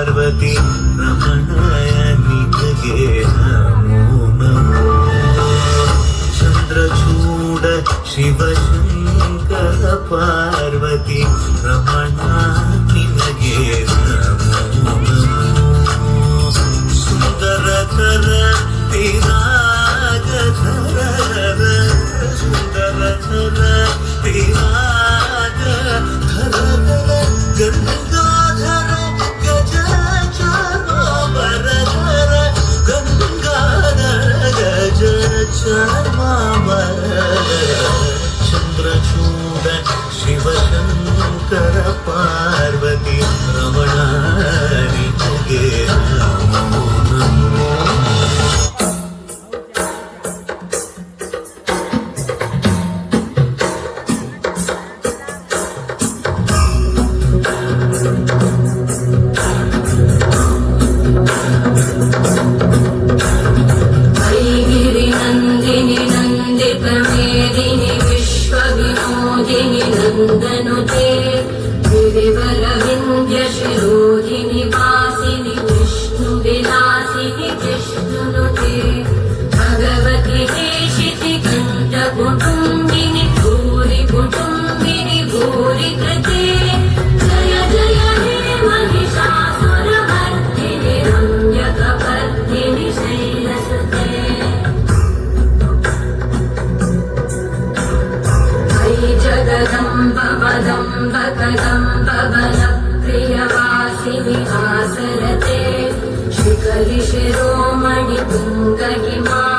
ಪಾರ್ವತಿ ರಮಣಯ ನಿನಗೆ ನಮೋ ನಮೋ. ಚಂದ್ರಚೂಡ ಶಿವಶಂಕರ ಪಾರ್ವತಿ ರಮಣ ನಿನಗೆ ನಮೋ ನಮೋ. ಸುಂದರಕರ ಪಿರಾಗಧರ ಸುಂದರಕರ ಪಿರಾಗಧರ ಗಂಗಾಧರ ಗಜ ಚಾಮರಧರ ಗಂಗಾಧರ ಗಜ ಚಾಮರಧರ. ಚಂದ್ರಚೂಡ ಶಿವಶಂಕರ ಪಾರ್ವತಿ ರಮಣ ನಿನಗೆ ನಮೋ ನಮೋ. नन्दनुते गिरिवरविन्द्यशिरोधिनि वासिनि विष्णुविलासिनि जिष्णुनुते भगवति हेशिति कण्ठकुटुम्बिनि भूरि कुटुम्बिनि भूरि कृते. जय जय हे महिषासुरमर्दिनि रम्यकपर्दिनि शैलसुते. जगदम्ब मदम्ब कदम्ब बलप्रियवासिनि आसरते. शिखरि शिरोमणि तुङ्ग हिमा